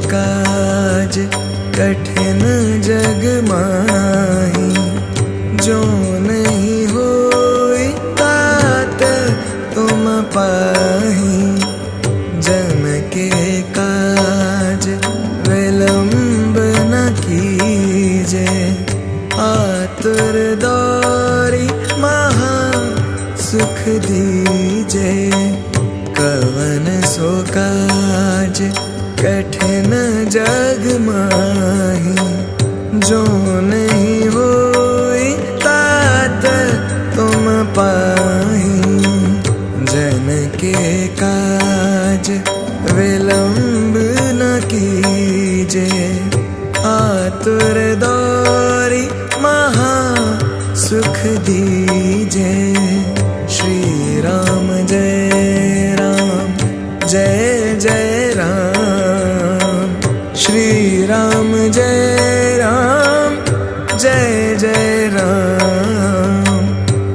काज कठिन जग माही, जो नहीं होई तात तुम पाही। जन के काज विलंब न कीजे, आतुर दौरी महा सुख दीजे। कवन सो काज कठिन जग माही, जो नहीं होई तात तुम पाही। जन के काज विलंब न कीजे, आतुर दौरी महा सुख दीजे। श्री राम जय राम जय जय राम, श्री राम जय राम जय जय राम,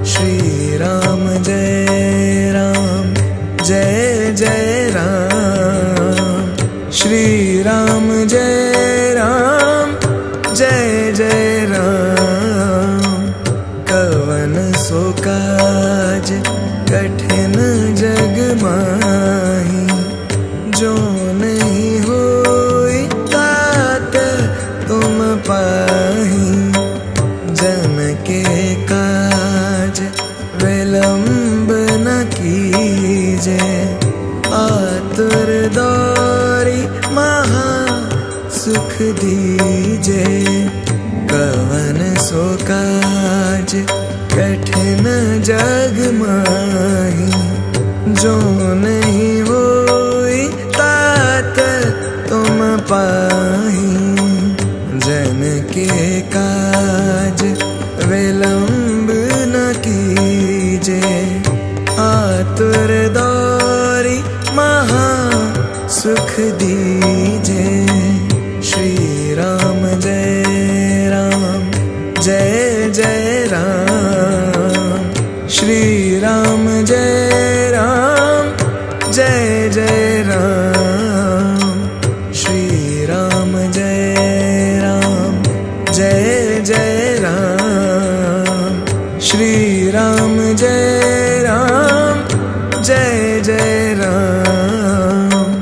श्री राम जय राम जय जय राम, श्री राम जय राम जय जय राम। कवन सो काज कठिन जग माही, जो नहीं होई तात तुम पाही। जन के काज विलंब न कीजे, आतुर दौरी महा सुख दीजे। कवन सो काज कठिन जग माही, जो नहीं होई तात तुम पाही। जन के काज विलंब न कीजे, आतुर दौरी महा सुख दीजे। श्री राम जय राम जय जय राम, श्री राम जय राम जय जय राम, श्री राम जय राम जय जय राम, श्री राम जय राम जय जय राम।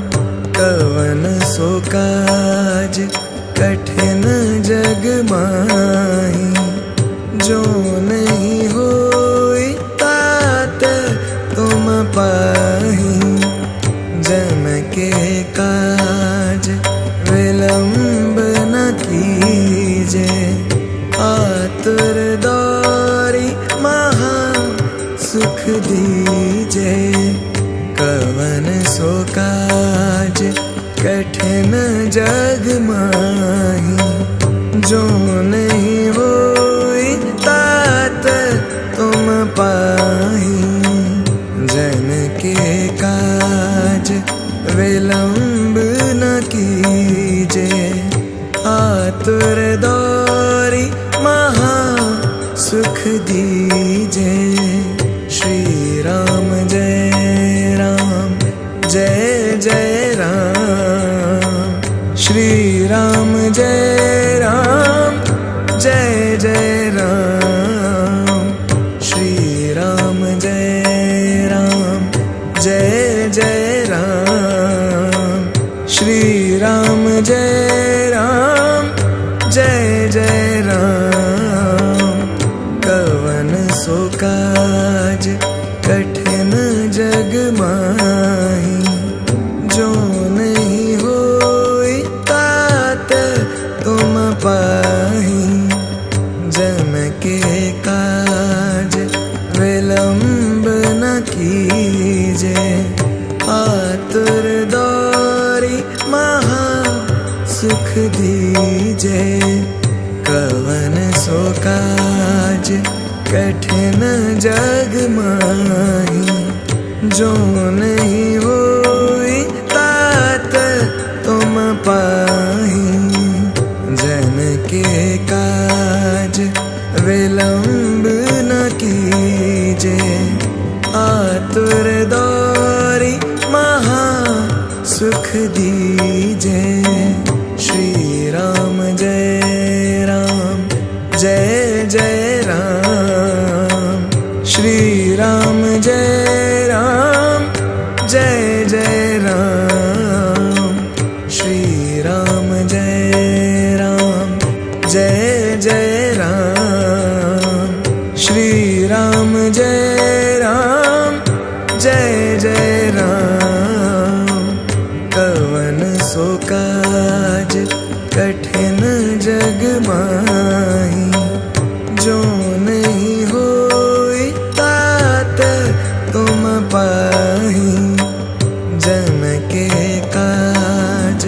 कवन सो काज कठिन जग माही, जो नहीं होई तात तुम पाही। जन के काज विलंब न कीजे, आतुर दौरी महा सुख दीजे। कवन सो काज कठिन जग माही, जो नहीं होई तात तुम पाही। जन के काज विलंब न कीजे, आतुर दौरी महा सुख दीजे। श्री राम जय राम जय जय राम, श्री राम जय राम जय जय राम, श्री राम जय राम जय जय राम, श्री राम जय राम जय जय राम। कवन सो काज कठिन जग माही, जो नहीं होई तात तुम पाही। जन के काज विलंब न कीजे, आतुर दौरी महा सुख दीजे। कवन सो काज कठिन जग माही, जो नहीं होई तात तुम पाही। जन के काज विलंब न कीजे, आतुर दौरी महा सुख दीजे। जय जय राम। श्री राम जय राम, जय जय राम। श्री राम जय राम, जय जय राम। श्री राम जय राम, जय जय राम। कवन सो काज कठिन जग माही, जो नहीं होई तात तुम पाही। जन के काज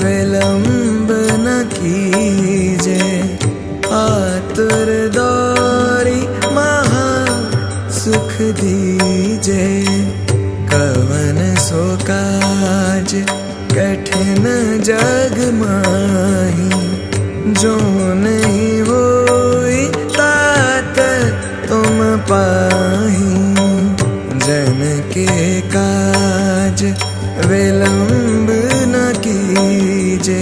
विलंब न कीजे, आतुर दौरी महा सुख दीजे। कवन सो काज कठिन जग माही, जो नहीं होई तात तुम पाही। जन के काज विलंब न कीजे,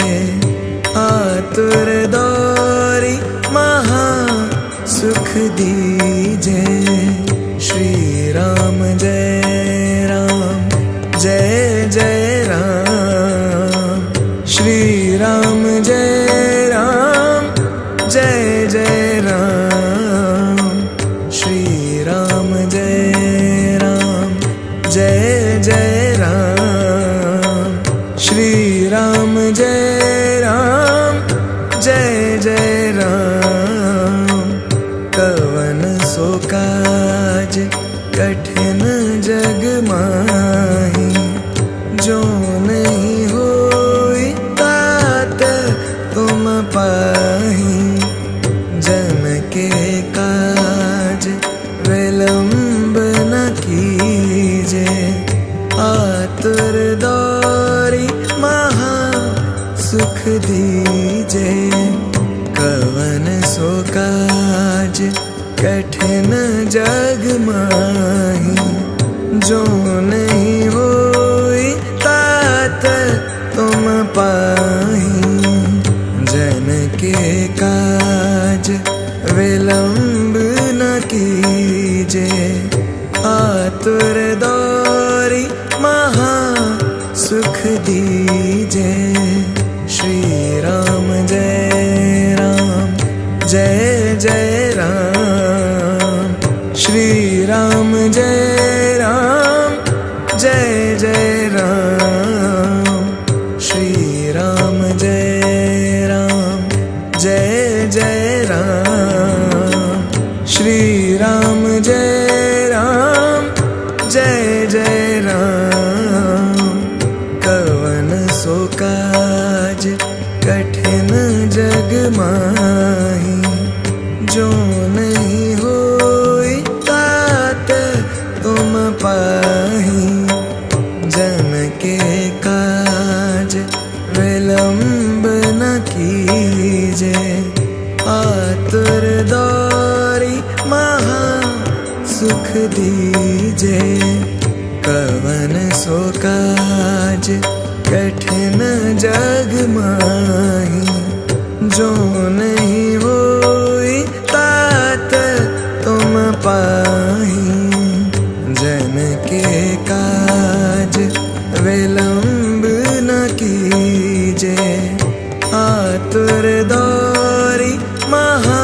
आतुर दौरी महा सुख दीजे। श्री राम जय राम, जय जय राम। श्री राम जय राम, जय जय राम। श्री राम जय राम, जय जय राम। श्री राम जय राम, जय जय राम। कवन सो काज कठिन जग माही, जो नहीं होई तात तुम पाही। जन के काज विलंब न कीजे, आतुर दौरी महा सुख दीजे। कवन सो काज कठिन जग माही, जो नहीं होई तात तुम पाही। जन के काज विलंब न कीजे, आतुर दौरी महा सुख दीजे। श्री राम जय राम, जय जय राम। श्री राम जय राम, जय जय राम। श्री राम जय राम, जय जय राम। श्री राम जय राम, जय जय राम। कवन सो काज कठिन जग माही, जो नहीं होई तात तुम पाही। जन के काज विलंब न कीजे, आतुर दौरी महा सुख दीजे। कवन सो काज कठिन जग माही, जो नहीं होई तात तुम पाही। जन के काज विलंब न कीजे, आतुर दौरी महा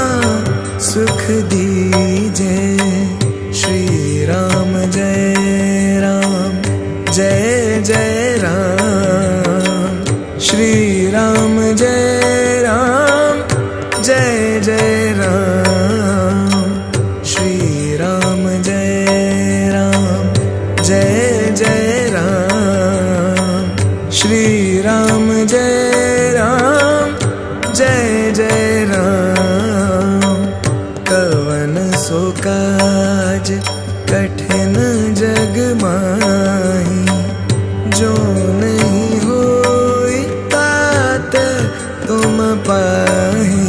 सुख दीजे। श्री राम जय राम, जय जय राम। श्री राम जय राम, जय जय राम। श्री राम जय राम, जय जय राम। श्री राम जय राम, जय जय राम। कवन सो काज कठिन जग माही, जो नहीं होई तात तुम पाही।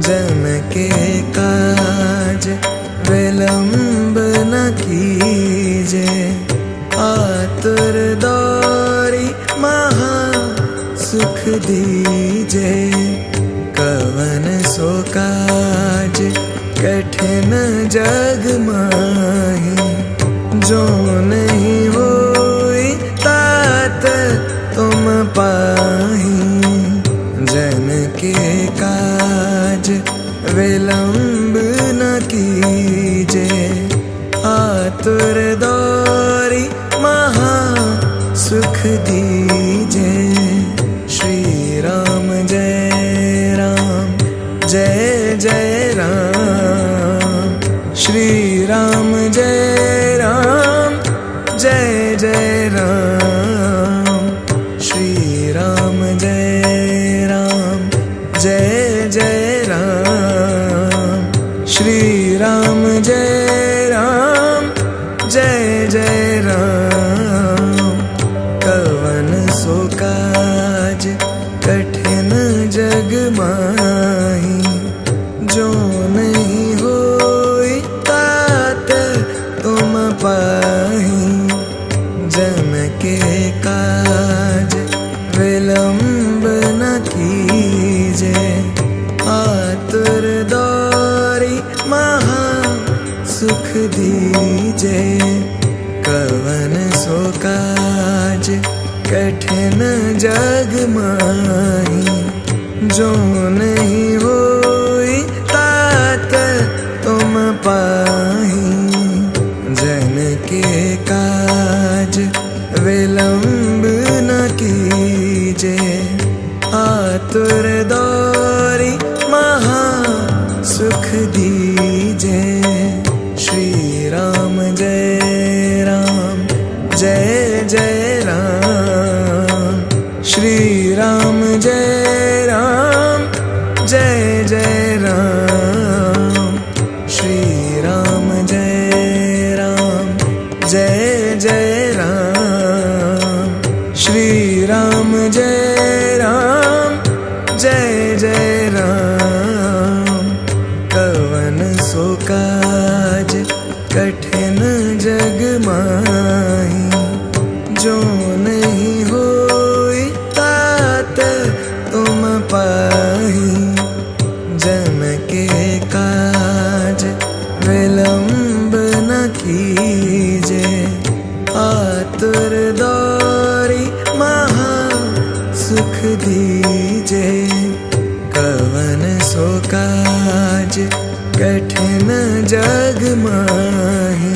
जन के काज विलंब न कीजे, आतुर दौरी महा सुख दीजे। कवन सो का कठिन जग माही। जो नहीं होई तात तुम पाही। जन के काज विलंब न कीजे। आतुर दौरी महा सुख दीजे। श्री राम जय राम जय जय राम। श्री राम जय राम जय जय राम। श्री राम जय राम जय जय राम। श्री राम जय राम जय जय राम। कवन सो काज कठिन जग माही। जो नहीं होई तात तुम पाही। जन के काज विलंब न कीजे। आतुर दौरी महा सुख दीजे। कवन सो काज कठिन जग माही। जो नहीं होई तात तुम पाही। जन के काज विलंब न कीजे। आतुर दौरी महा सुख दीजे। श्री राम जय राम जय जय राम। श्री राम जय राम जय जय राम। श्री राम जय राम जय जय राम। श्री राम जय राम जय जय राम। कवन सो काज कठिन जग माही। जो नहीं होई तात तुम पाही। जन के काज विलंब न कीजे। आतुर दौरी महा सुख दीजे। कवन सो काज कठिन जग माही।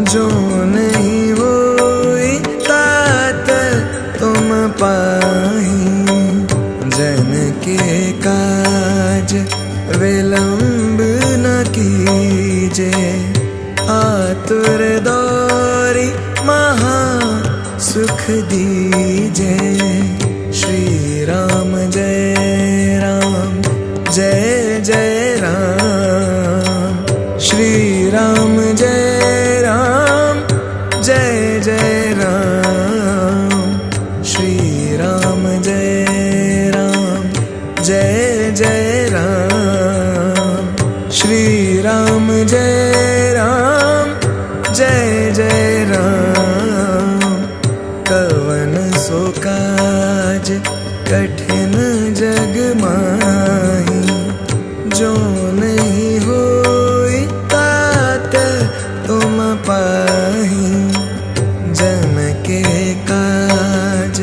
जो नहीं होई तात तुम पाही। जन के काज विलंब न कीजे। आतुर दौरी महा सुख दीजे। श्री राम जय राम जय जय राम। श्री राम जय राम जय जय राम। श्री राम जय राम जय जय राम। श्री राम जय राम जय जय राम। कवन सो काज कठिन जग माही। जो नहीं होई तात तुम पाही। जन के काज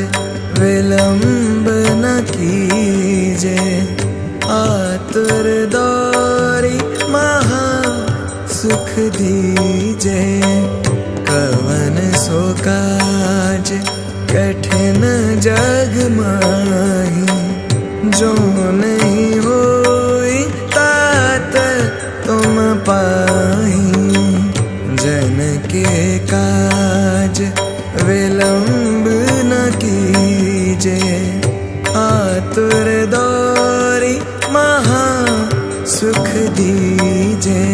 विलंब न कीजे। आतुर दौरी महा सुख दीजे। कवन सो काज कठिन जग माही। जो नहीं होई तात तुम पाही। जन के काज विलंब न कीजे। आतुर दौरी महा सुख दीजे।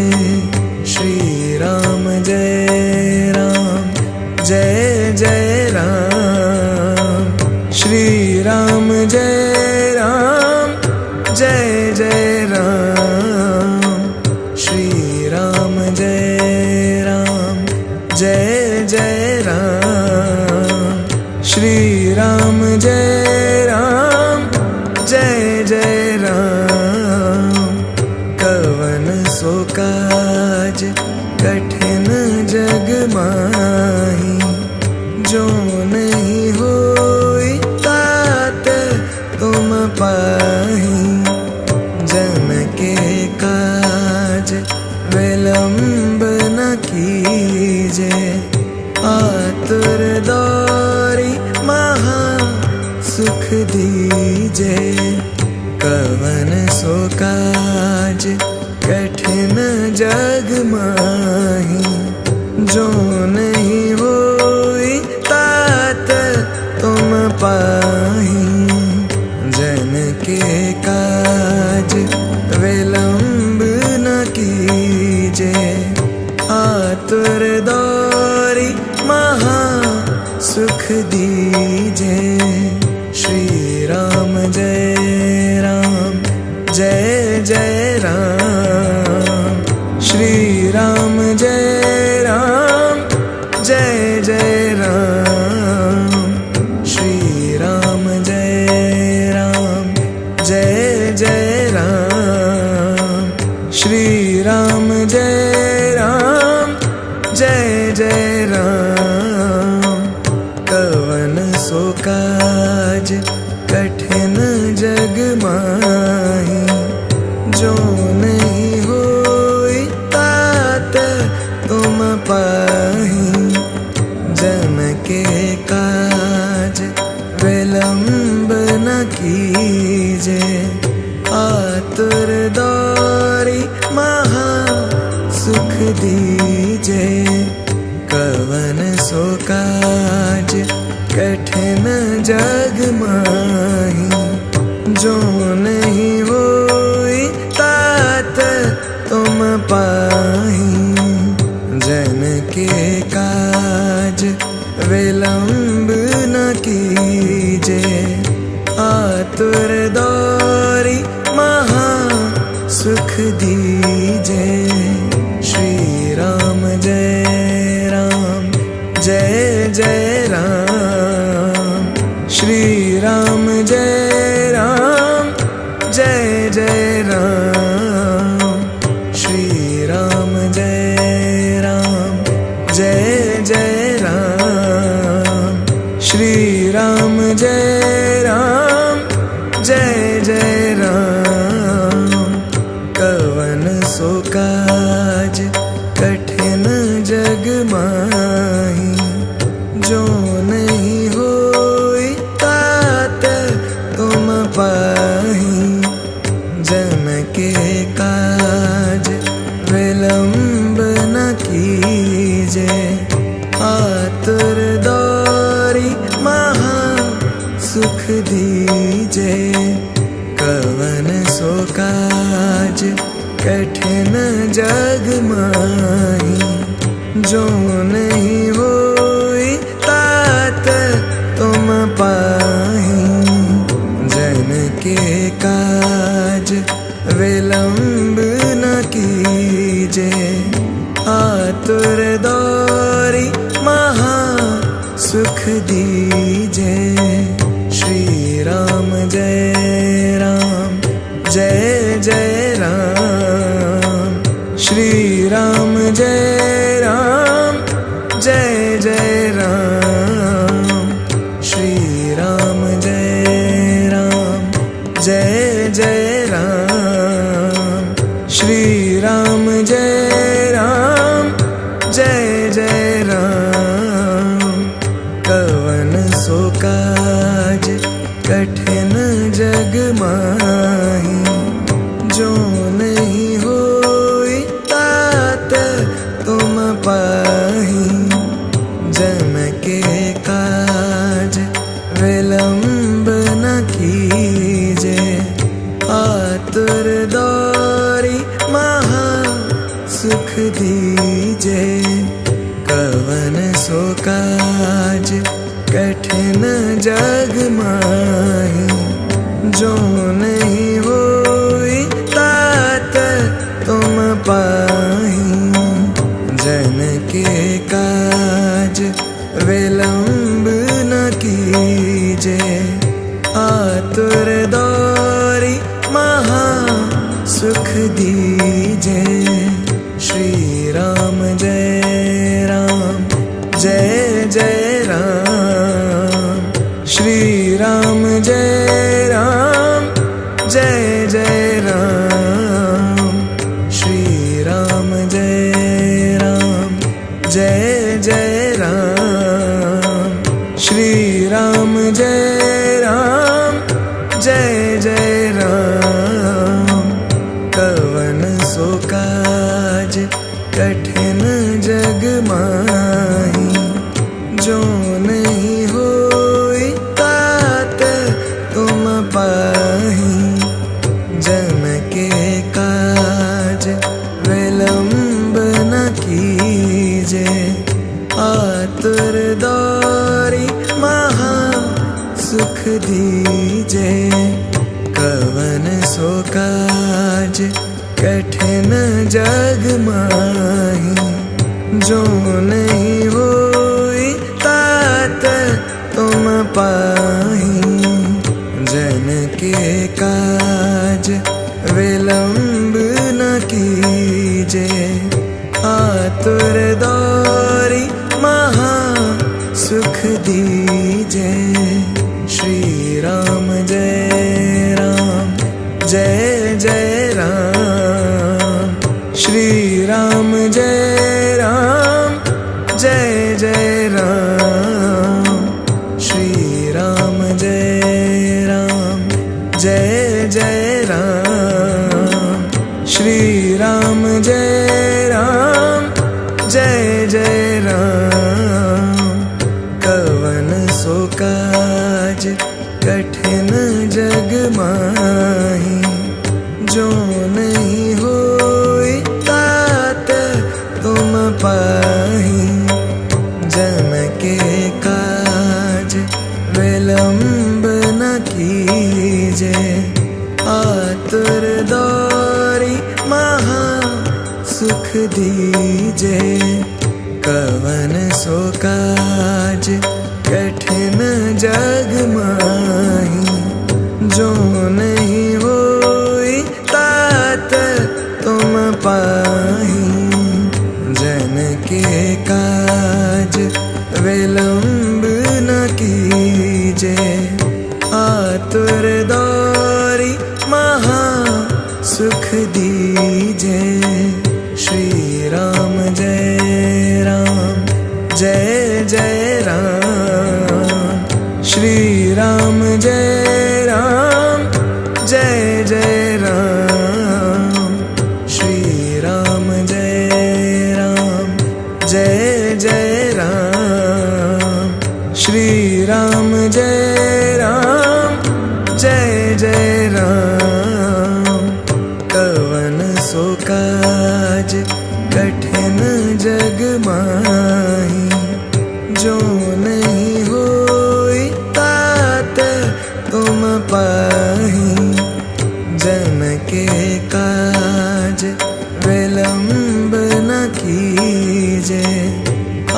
श्री राम जय राम जय जय राम। श्री राम जय राम जय जय राम। श्री राम जय राम जय जय राम। श्री राम जय राम जय जय राम। कवन सो विलंब न कीजे, आतुर दौरी महा सुख दीजे। कवन सो काज कठिन जग माही, जो नहीं होई तात तुम पाही। जन के काज विलंब न कीजे, आतुर दौरी महा सुख दीजे। श्री राम जय राम, जय जय राम। श्री राम जय राम, जय जय राम। श्री राम जय राम, जय जय राम। श्री राम जय राम, जय जय राम। कवन सो काज कठिन जग माही, जो नहीं होई तात तुम पाही। जन के काज विलंब न कीजे, आतुर दौरी महा सुख दीजे। कवन सो काज कठिन जग माही, जो नहीं होई तात तुम पाही। जन के काज विलंब न कीजे, आतुर दौरी महा सुख दीजे। श्री राम जय राम, जय जय राम। श्री राम जय राम, जय जय राम। श्री राम जय राम, जय जय राम। श्री राम जय राम, जय जय राम। कवन सो काज कठिन जग माही, जो नहीं होई तात तुम पाही। जन के काज विलंब न कीजे, आतुर दौरी महा सुख दीजे। कवन सो काज कठिन जग माही, जो नहीं होई तात तुम पाही। जन के काज विलंब न कीजे, आतुर दौरी महा सुख दीजे। श्री राम जय राम, जय जय राम। श्री राम जय राम, जय जय राम। श्री राम जय राम, जय जय राम। श्री राम जय राम, जय जय राम। कवन सो काज कठिन जग माही, जो नहीं होई तात तुम पाही। जन के काज विलंब न कीजे, आतुर दौरी महा सुख दीजे। कवन सो काज कठिन जग माही, जो नहीं होई तात तुम पाही। जन के काज विलंब न कीजे, आतुर दौरी महा सुख दीजे। श्री राम जय राम, जय जय राम। श्री राम जय राम, जय जय राम। श्री राम जय राम, श्री राम जय राम, जय जय राम। कवन सो काज कठिन जग माही, जो नहीं होई तात तुम पाही। जन के काज विलंब न कीजे, आतुर दौरी महा सुख दीजे। कवन सो काज कठिन जग माही, जो नहीं होई तात तुम पाही। जन के काज विलंब न कीजे, आतुर दौरी महा सुख दीजे। श्री राम जय राम, जय जय राम, श्री राम जय राम, जय जय राम। श्री राम जय राम, जय जय राम, श्री राम जय राम, जय जय राम। कवन सो काज कठिन जग माही, जो नहीं होई तात तुम पाही। जन के काज विलंब न कीजे, आतुर दौरी महा सुख दीजे। कवन सो काज कठिन जग माही, जो नहीं होई तात तुम पाही। जन के काज विलंब न कीजे, आतुर दौरी महा सुख दीजे। श्री राम जय राम, जय जय राम, श्री राम जय राम, जय जय राम। श्री राम जय राम, जय जय राम, श्री राम जय राम, जय जय राम। कवन सो काज कठिन जग माही, जो नहीं होई तात तुम पाही। जन के काज विलंब न कीजे,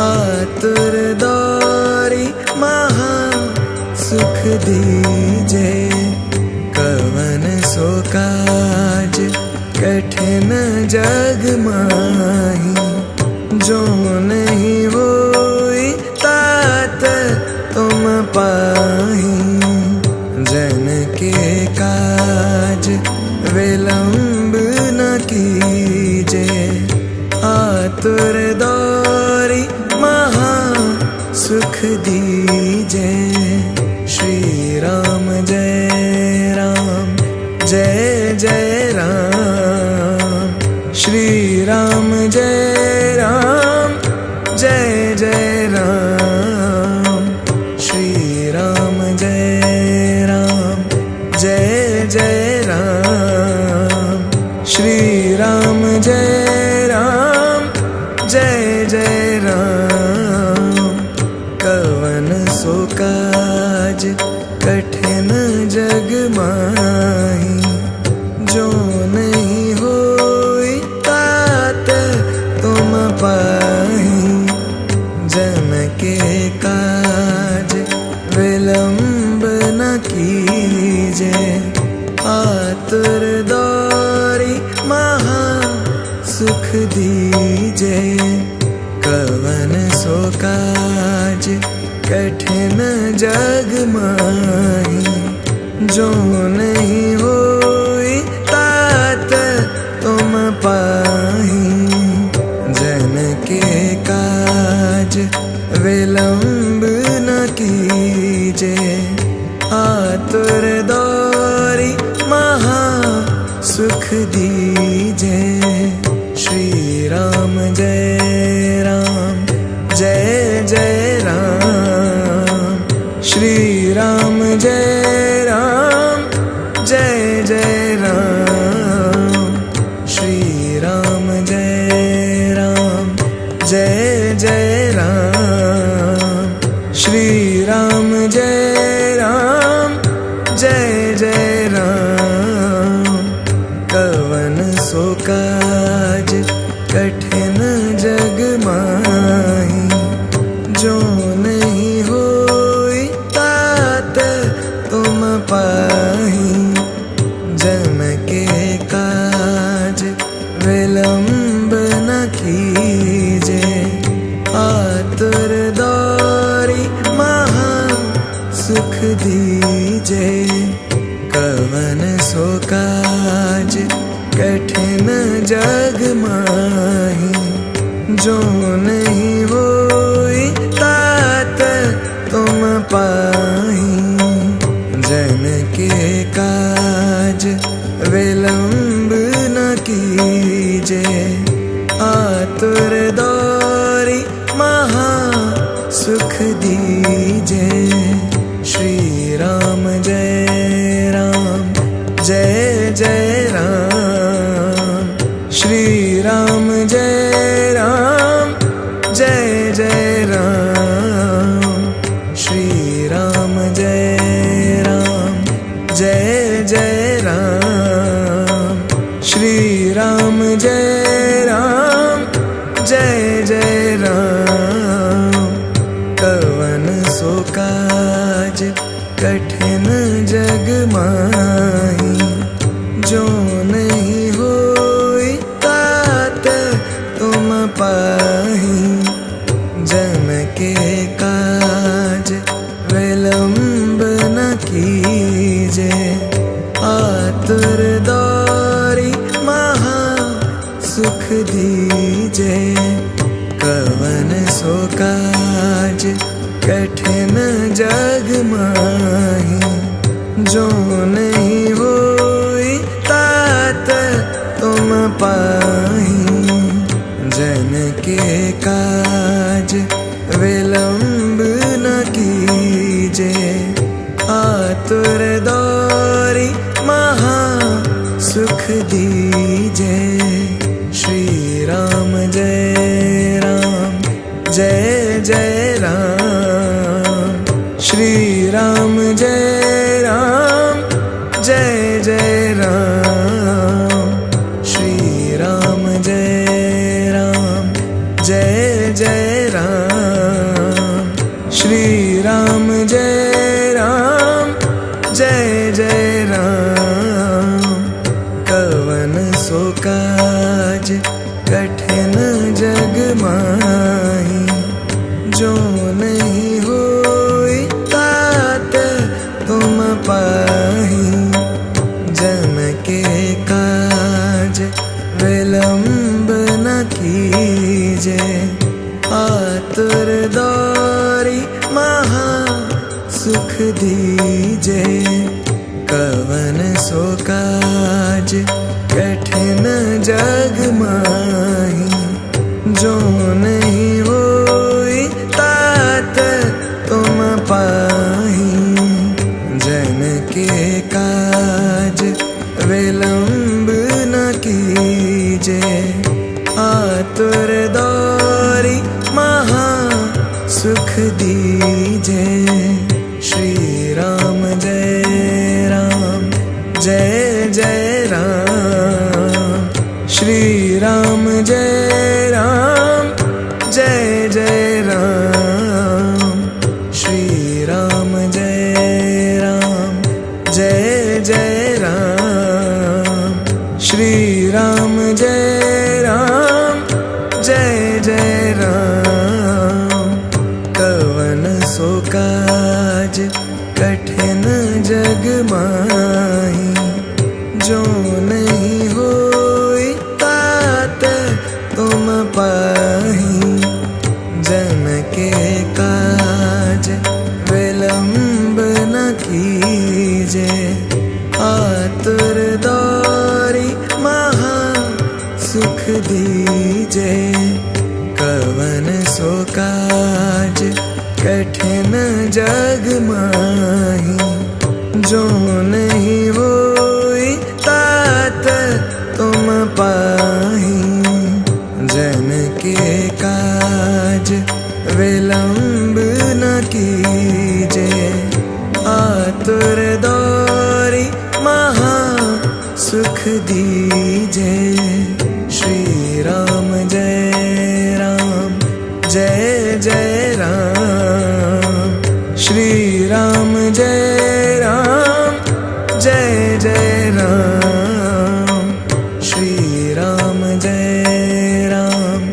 आतुर दौरी महा सुख दीजे। कवन सो काज कठिन जग माही, जो नहीं होई तात तुम पाही। जन के काज विलंब न कीजे, आतुर दौरी महा सुख दीजे। श्री राम जय राम, जय जय राम, श्री राम जय राम, जय जय राम। श्री राम जय राम, जय जय राम, श्री राम जय राम, जय जय राम। कवन सो काज कठिन जग माही, जो नहीं होई तात तुम पाही। जन के काज विलंब न कीजे, आतुर दौरी महा सुख दीजे। कवन सो काज कठिन जग माही, जो नहीं होई तात तुम पाही। जन के काज दीजे। श्री राम जय राम जय जय राम। श्री राम जय राम जय जय राम। श्री राम जय राम जय जय राम। श्री राम जय राम जय जय राम। कवन सो काज कठिन जग माही, जो नहीं होई तात तुम पाही। जन के काज विलंब न कीजे, आतुर दौरी महा सुख दीजे। कवन सो काज कठिन जग माही, जो नहीं होई तात तुम पाही। जन के काज विलंब न कीजे, आतुर दौरी महा सुख दीजे। श्री राम जय राम जय जय राम। श्री राम जय राम जय जय राम। श्री राम जय राम जय जय राम। श्री राम जय राम जय जय राम। कवन सो काज कठिन जग माही, जो नहीं होई तात तुम पाही। जन के काज विलंब न कीजे, आतुर दौरी महा सुख दीजे। कवन सो काज कठिन जग माही, जो नहीं होई तात तुम पाही। जन के काज विलंब न कीजे, आतुर दौरी महा सुख दीजे। श्री राम जय राम जय जय राम। श्री राम जय राम जय जय राम। श्री राम जय राम जय जय राम। श्री राम जय राम जय जय राम। कवन सो काज कठिन जग माही, जो नहीं होई तात तुम पाही। जन के काज विलंब न कीजे, आतुर दौरी महा सुख दीजे। कवन सो काज कठिन जग माही, जो नहीं होई तात तुम पाही। जन के काज विलंब न कीजे, आतुर दौरी महा सुख दीजे। श्री राम जय राम जय जय राम। श्री राम जय राम जय जय राम। श्री राम जय राम जय जय राम। श्री राम जय राम जय जय राम। कवन सो काज कठिन जग माही, जो नहीं होई तात तुम पाही। जन के काज विलंब न कीजे, आतुर दौरी महा सुख दीजे। कवन सो काज कठिन जग माही, जो नहीं होई तात तुम पाही। जन के काज विलंब न कीजे, आतुर दौरी महा सुख दीजे। श्री राम जय राम जय जय राम। श्री राम जय राम जय जय राम। श्री राम जय राम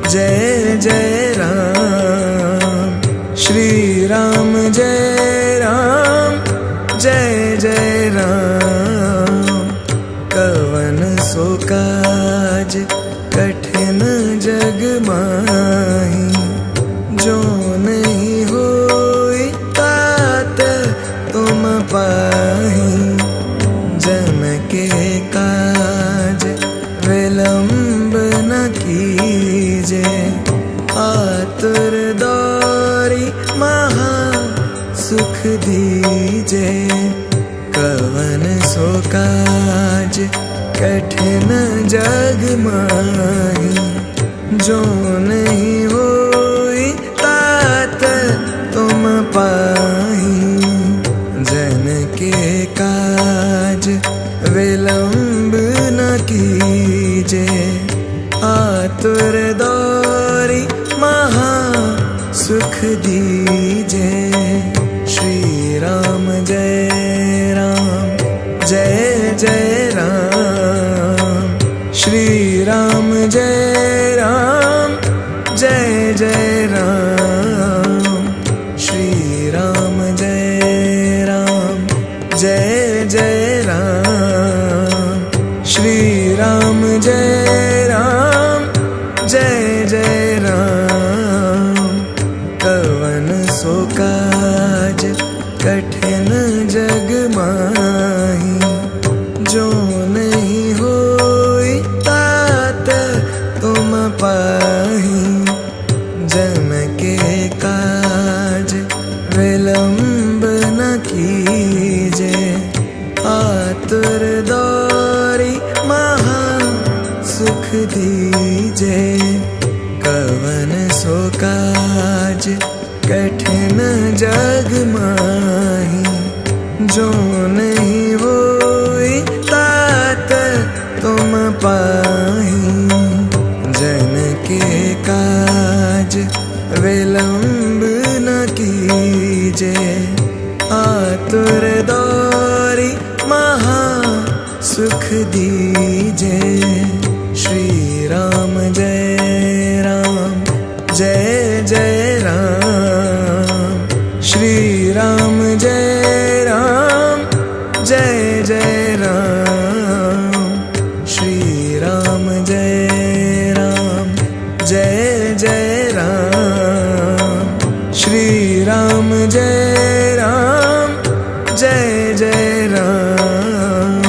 जय जय राम। श्री राम जय राम जय जय राम। कवन सो काज कठिन जग माही, जो नहीं होई तात तुम पाही। जन के काज विलंब न कीजे, आतुर दौरी महा सुख दीजे। कवन सो काज कठिन जग माही, जो नहीं होई तात तुम पाही। जन के काज विलंब न कीजे, आतुर दौरी महा सुख दीजे। श्री राम जय राम जय जय राम। श्री राम जय राम जय जय राम। श्री राम जय राम जय जय राम। श्री राम जय राम जय जय राम। कवन सो काज कठिन जग माही, जो नहीं होई तात तुम पाही। जन के काज विलंब न कीजे, आतुर दौरी महा सुख दीजे। कवन सो काज कठिन जग माही, जो नहीं होई तात तुम पाही। जन के काज विलंब न कीजे, आतुर दौरी महा सुख दीजे। श्री राम जय राम जय जय राम। श्री राम जय राम जय जय राम। श्री राम जय राम जय जय राम। श्री राम जय राम जय जय राम।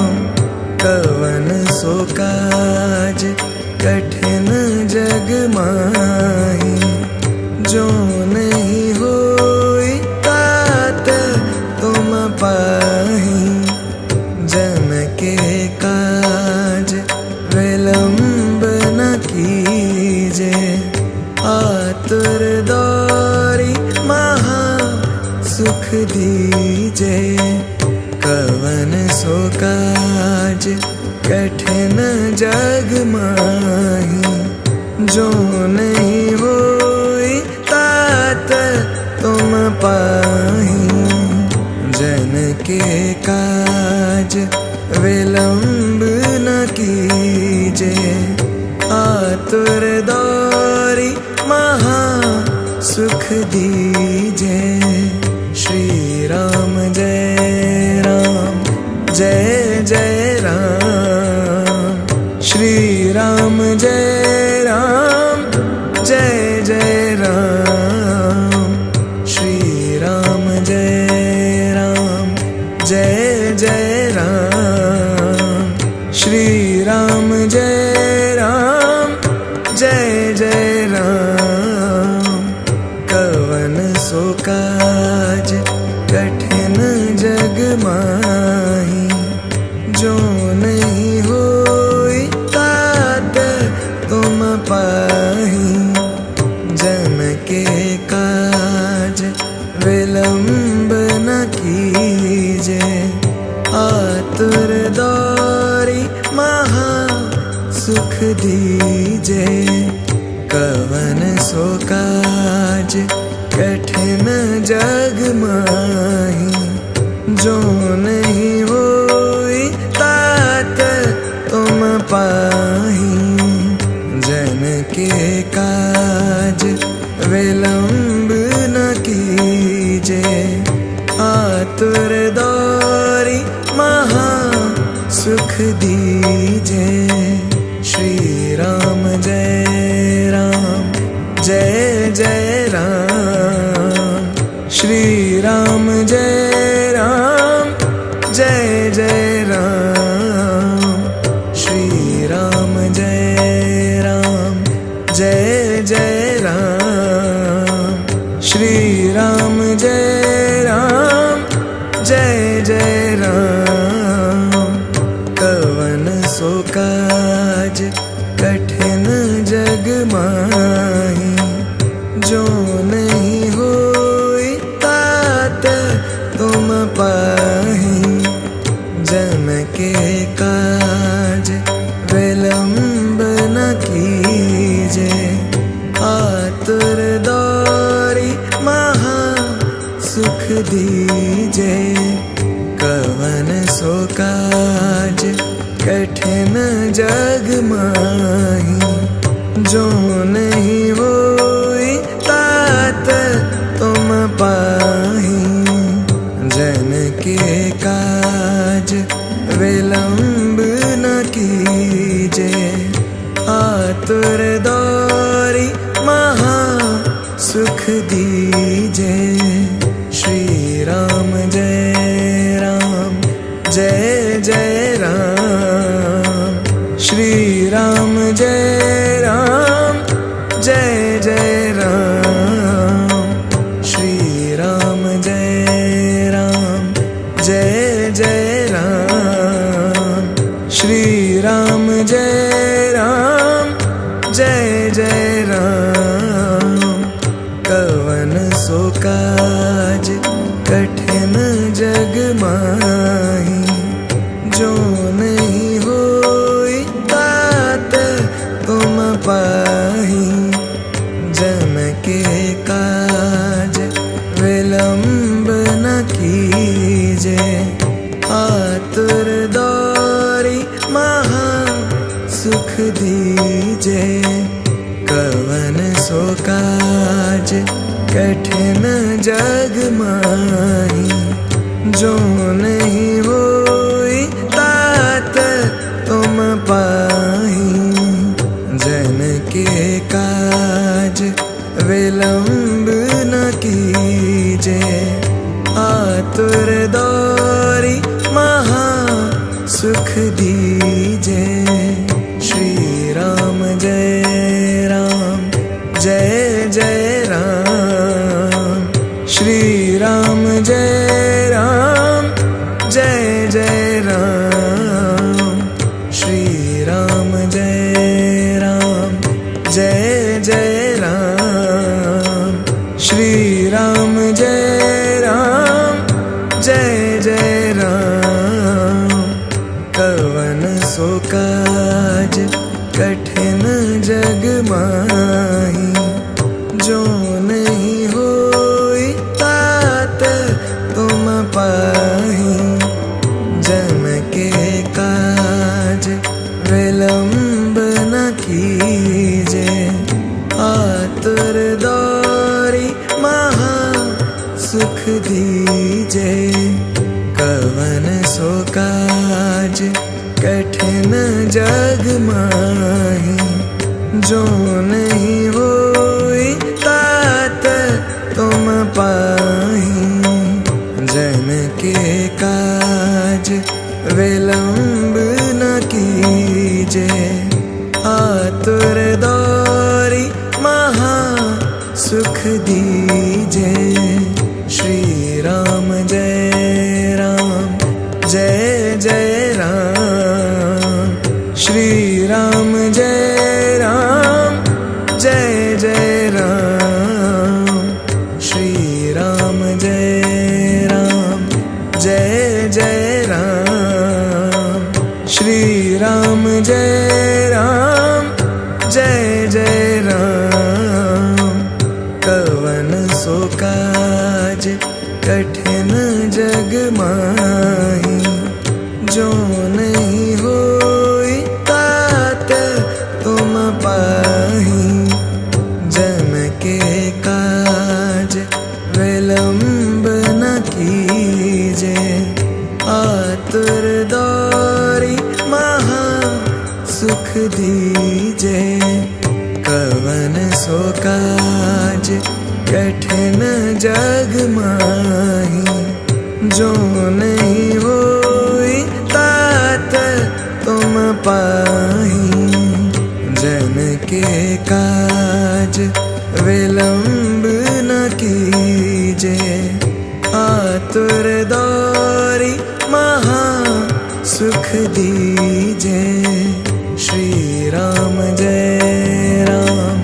कवन सो काज कठिन जग माही, जो नहीं होई तात तुम पाही। जन के काज विलंब न कीजे, आतुर दौरी महा सुख दीजे। कवन सो काज कठिन जग माही, जो नहीं होई तात तुम पाही। जन के काज विलंब न कीजे, आतुर दौरी महा सुख दीजे। श्री राम जय राम जय जय राम। श्री राम जय राम जय जय राम। श्री राम जय राम जय जय राम। श्री राम जय राम सुख दीजे। कवन सो काज कठिन जग माही, जो नहीं होई तात तुम पाही। जन के काज विलंब न कीजे, आतुर दौरी महा सुख दीजे। श्री राम जय राम, जय जय राम। श्री राम जय राम, जय जय राम। श्री राम जय राम, जय जय राम। श्री राम जय राम, जय जय राम। कवन सो काज कठिन जग माही, जो नहीं होई तात तुम पाही। जन के काज विलंब न कीजे, आतुर दौरी महा सुख दीजे। कवन सो काज कठिन जग माही, जो नहीं होई तात तुम पाही। जन के काज विलंब न कीजे, आतुर दौरी महा सुख दीजे। श्री राम जय राम, जय जय राम। श्री राम जय राम, जय जय राम। श्री राम जय राम, जय जय राम। श्री राम जय राम, जय जय राम। कवन सो काज कठिन जग माही, जो नहीं होई तात तुम पाही। जन के काज विलंब न कीजे, आतुर दौरी महा सुख दीजे। कवन सो काज कठिन जग माही, जो नहीं होई तात तुम पाही। जन के काज विलंब न कीजे, आतुर दौरी महा सुख दीजे। श्री राम जय राम, जय जय राम। श्री राम जय राम, जय जय राम। श्री राम जय राम, जय जय राम। श्री राम जय राम, जय जय राम। कवन सो काज कठिन जग माही, जो नहीं होई तात तुम पाही। जन के काज विलंब न कीजे, आतुर दौरी महा सुख दीजे। कवन सो काज कठिन जग माही, जो नहीं होई तात तुम पाही। जन के काज विलंब न कीजे, आतुर दौरी महा सुख दीजे। श्री राम जय राम, जय जय राम। श्री राम जय राम, जय जय राम। श्री राम जय राम, जय जय राम। श्री राम जय राम, जय जय राम। कवन सो काज कठिन जग माही, जो नहीं होई तात तुम पाही। जन के काज विलंब न कीजे, आतुर दौरी महा सुख दीजे। कवन सो काज कठिन जग माही, जो नहीं होई तात तुम पाही। जन के काज विलंब न कीजे, आतुर दौरी महा सुख दीजे। श्री राम जय राम,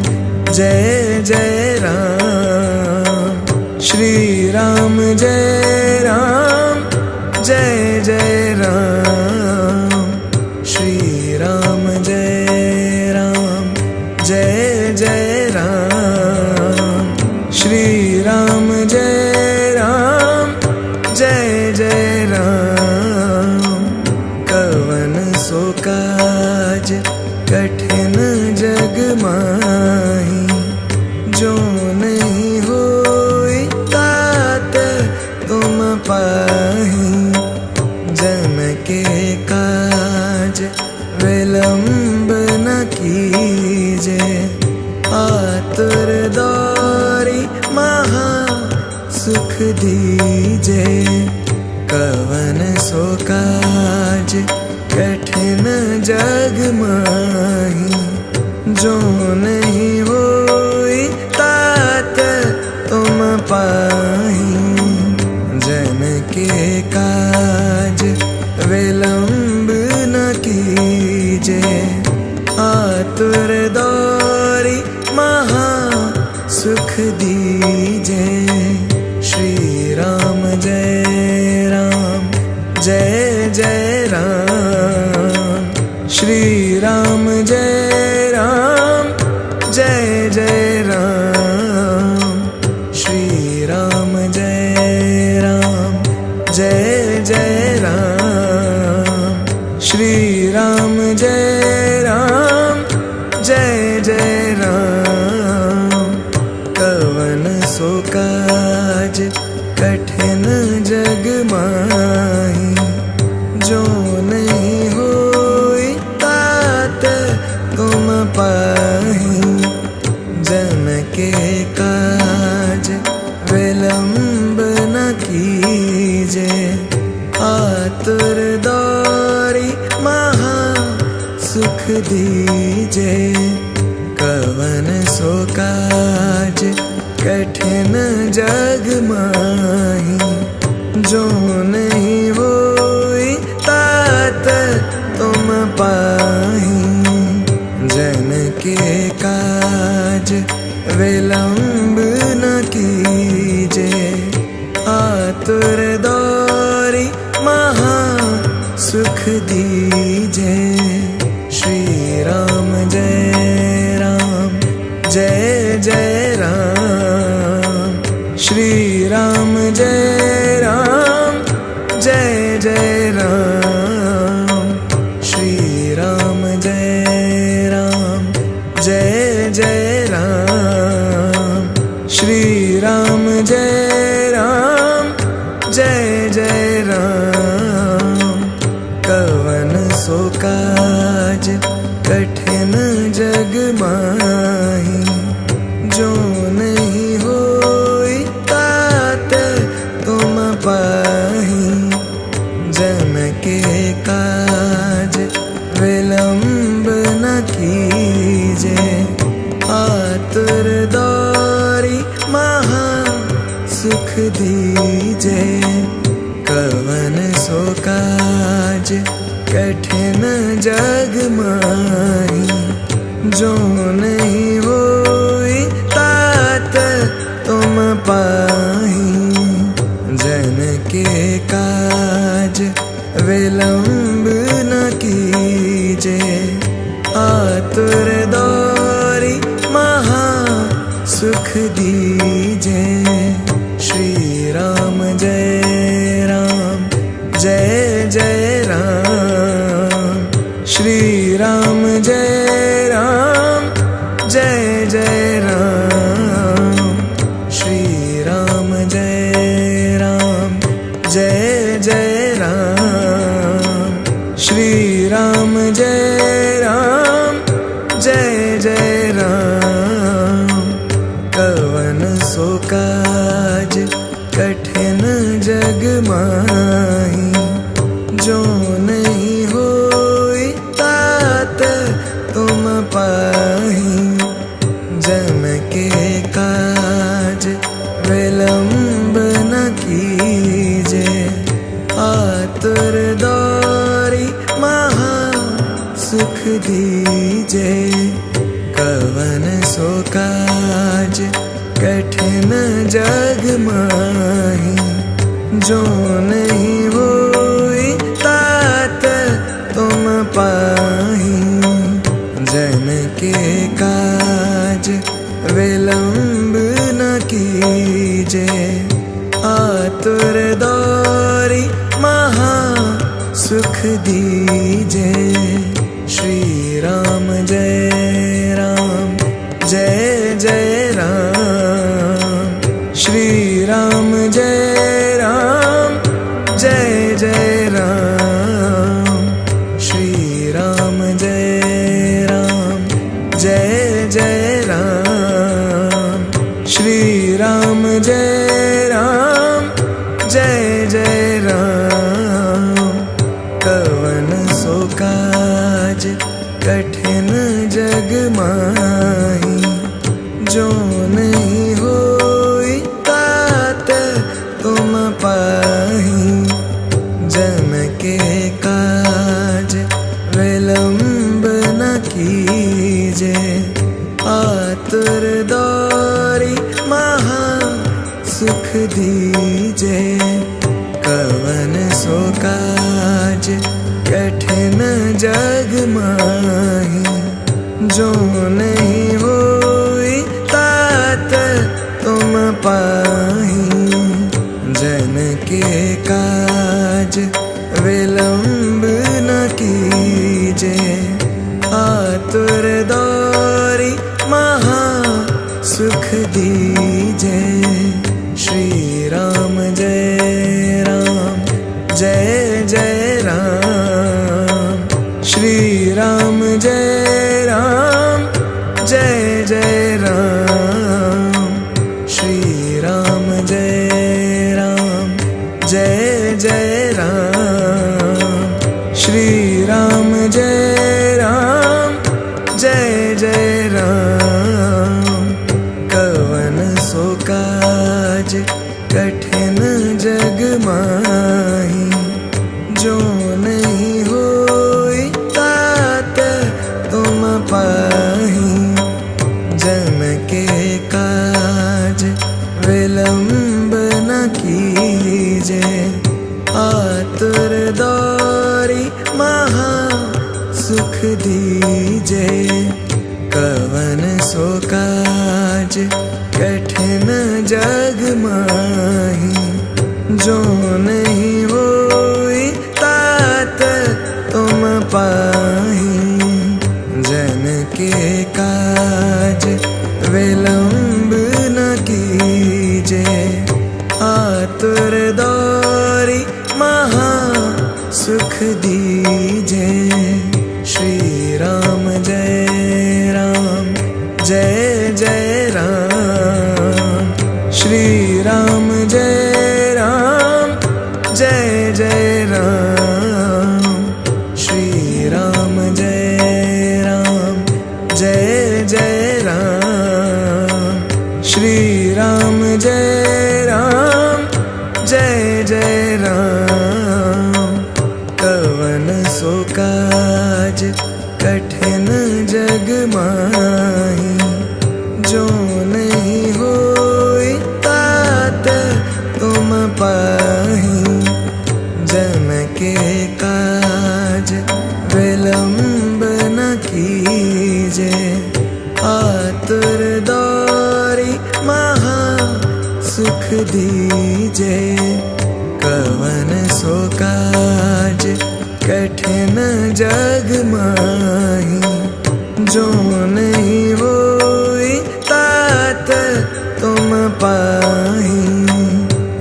जय जय राम। श्री राम जय राम, जय जय राम। श्री राम जय राम, जय जय राम। श्री राम जय राम, जय जय राम। कवन सो काज कठिन जग माही, जो नहीं होई तात तुम पाही। जन के काज विलंब न कीजे, आतुर दौरी महा सुख दीजे। कवन सो काज कठिन जग माही, जो नहीं होई तात तुम पाही। जन के काज विलंब न कीजे, आतुर दौरी महा सुख दीजे। श्री राम जय राम, जय जय राम। श्री राम जय राम, जय जय राम। श्री राम जय राम, जय जय राम। श्री राम जय राम, जय जय राम। कवन सो काज कठिन जग माही, जो नहीं होई तात तुम पाही। जन के काज विलंब न कीजे, आतुर दौरी महा सुख दीजे। कवन सो काज कठिन जग माही, जो नहीं होई तात तुम पाही। जन के काज विलंब न कीजे, आतुर दौरी महा सुख दीजे। श्री राम जय राम, जय जय राम। श्री राम जय राम, जय जय राम। श्री राम जय राम, जय जय राम। श्री राम जय राम, जय जय राम। कवन सो काज कठिन जग माही, जो नहीं होई तात तुम पाही। जन के काज विलंब न कीजे, आतुर दौरी महा सुख दीजे। कवन सो काज कठिन जग माही, जो नहीं होई तात तुम पाही। जन के काज विलंब न कीजे, आतुर दौरी दीजे। श्री राम जय राम, जय जय राम। श्री राम जय राम, जय जय राम। श्री राम जय राम, जय जय राम। श्री राम जय राम, जय जय राम। कवन सो काज कठिन जग माही, जो नहीं होई तात तुम पाही। जन के काज विलंब न कीजे, आतुर दौरी महा सुख दीजे। कवन सो काज कठिन जग माही, जो नहीं होई तात तुम पाही। जन के काज विलंब न कीजे, आतुर दौरी महा सुख दीजे। श्री राम जय राम, जय जय राम। श्री राम जय राम, जय जय राम। श्री राम जय राम, जय जय राम। श्री राम जय राम, जय जय राम। कवन सो काज कठिन जग माही, जो नहीं होई तात तुम पाही। जन के काज विलंब न कीजे, आतुर दौरी महा सुख दीजे। कवन सो काज कठिन जग माही, जो नहीं होई तात तुम पाही। जन के काज विलंब न कीजे, आतुर दौरी महा सुख दीजे। श्री राम जय राम, जय जय राम। श्री राम जय राम, जय जय राम। श्री राम जय राम, जय जय राम। श्री राम जय राम, जय जय राम। कवन सो काज कठिन जग माही, जो नहीं होई तात तुम पाही। जन के काज विलंब न कीजे, आतुर दौरी महा सुख दीजे। कवन सो काज कठिन जग माही, जो नहीं होई तात तुम पाही। जन के काज विलंब न कीजे, आतुर दौरी महा सुख दीजे। श्री राम जय राम, जय जय राम। श्री राम जय राम, जय जय राम। श्री राम जय राम, जय जय राम। श्री राम जय राम, जय जय राम। कवन सो काज कठिन जग माही, जो नहीं होई तात तुम पाही। जन के काज विलंब न कीजे, आतुर दौरी दीजे। कवन सो काज कठिन जग माही, जो नहीं होई तात तुम पाही।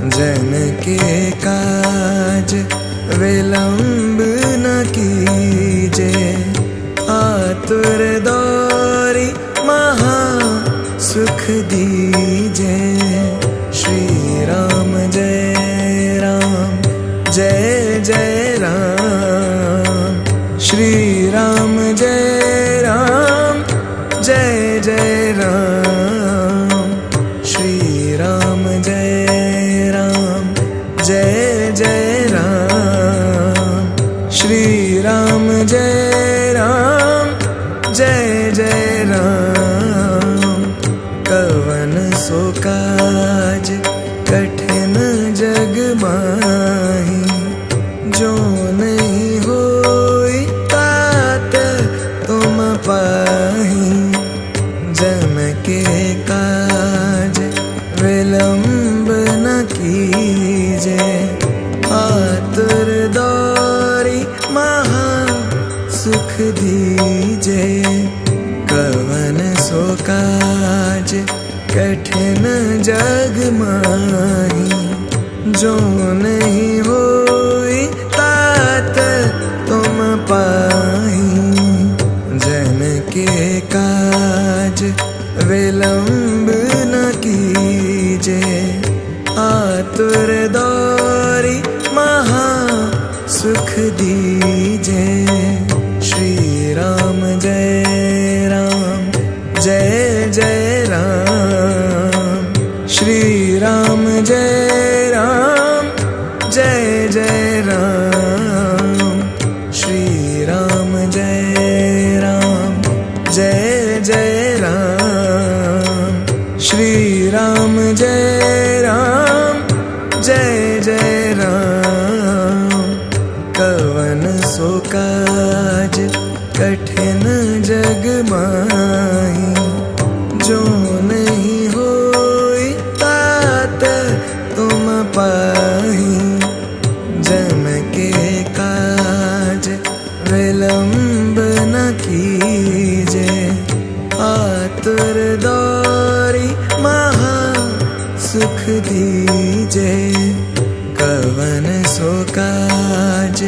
जन के काज विलंब न कीजे, आतुर दौरी महा सुख दीजे। श्री राम जय राम, जय जय राम। श्री राम जय राम, जय जय राम। श्री राम जय राम, जय जय राम। श्री राम जय राम, जय जय राम। कवन सो काज कठिन जग माही, जो नहीं होई तात तुम पाही। जन के काज विलंब न कीजे, आतुर दौरी महा सुख दीजे। कवन सो काज कठिन जग माही, जो नहीं होई तात तुम पाही। जन के काज विलंब न कीजे, आतुर दौरी महा सुख दीजे। श्री राम जय राम, जय जय राम। श्री राम जय राम, जय जय राम। श्री राम जय राम, जय जय राम। श्री राम जय राम, जय जय राम। कवन सो काज कठिन जग माही, जो नहीं होई तात तुम पाही। जन के काज विलंब न कीजे, आतुर दौरी महा सुख दीजे। कवन सो काज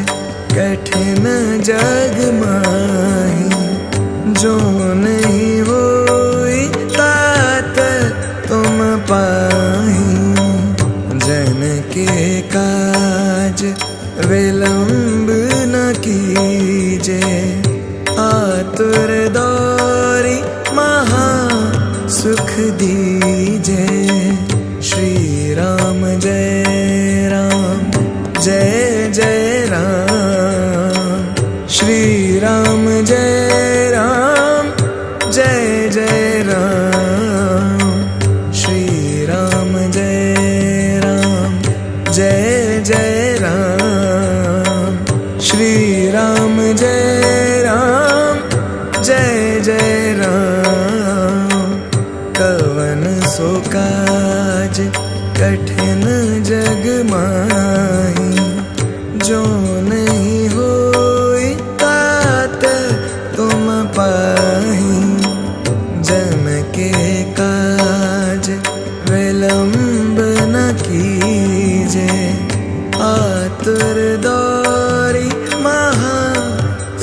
कठिन जग माही, जो नहीं होई तात तुम पाही। जन के काज विलंब न कीजे, आतुर दौरी महा सुख दीजे। श्री राम जय राम, जय जय राम। श्री राम जय राम, जय जय राम। श्री राम जय राम, जय जय राम। श्री राम जय राम, जय जय राम। कवन सो काज कठिन जग माही, जो नहीं होई तात तुम पाही। जन के काज विलंब न कीजे, आतुर दौरी महा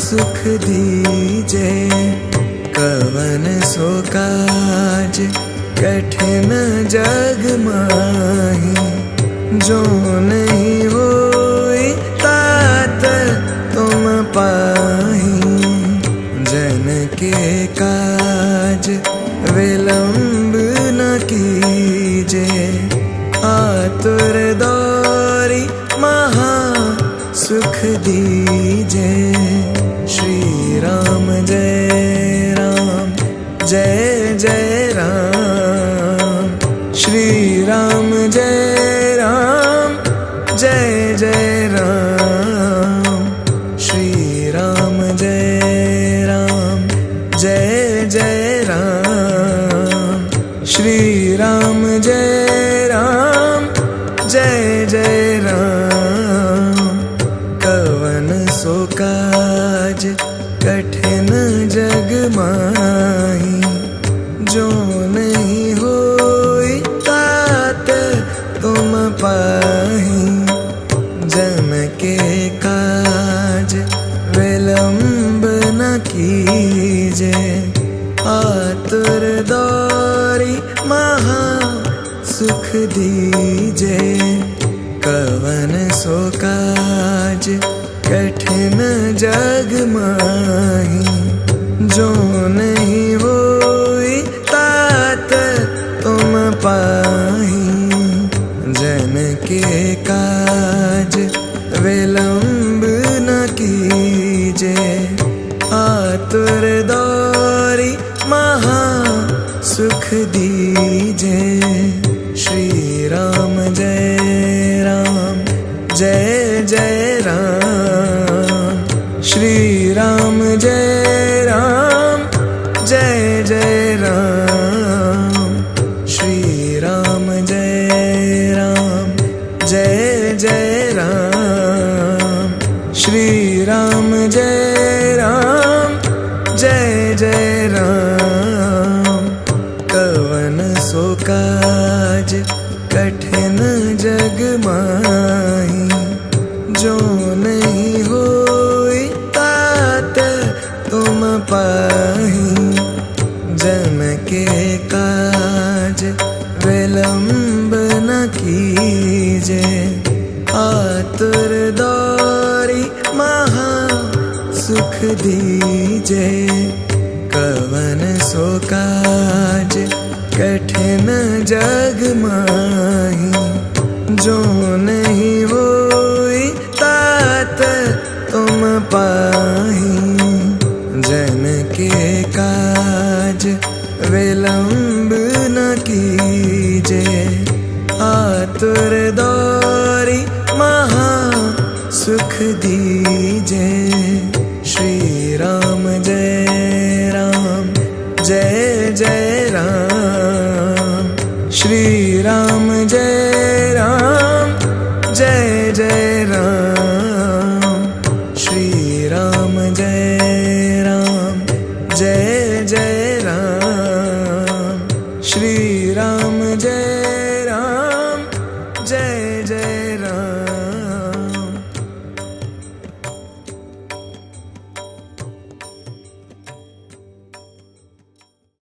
सुख दीजे। कवन सो काज कठिन जग माही, जो नहीं होई तात तुम पाही। जन के काज विलंब न कीजे, आतुर दौरी महा सुख दीजे। श्री राम जय राम, जय जय राम। श्री राम जय राम, जय जय राम। श्री राम जय राम, जय जय राम। श्री राम जय राम, माही। जो नहीं होई तात तुम पाही। जन के काज विलंब न कीजे। आतुर दौरी महा सुख दीजे। कवन सो काज कठिन जग माही। जो नहीं होई तात तुम पाही। जन के काज विलंब न कीजे। आतुर दौरी महा सुख दीजे। श्री राम जय राम जय जय राम। श्री राम जय राम जय जय राम। श्री राम जय राम जय जय राम। श्री राम जय राम जय जय राम। कवन सो काज कठिन जग माही। जो नहीं होई तात तुम पाही। जन के काज विलंब न कीजे। आतुर दौरी महा सुख दीजे। कवन सो काज कठिन जग माही। जो नहीं होई तात तुम पाही। जन के काज विलंब न कीजे। आतुर दौरी महा सुख दीजे। श्री राम जय राम जय जय राम। श्री राम जय राम जय जय राम। श्री राम जय राम जय जय राम। श्री राम जय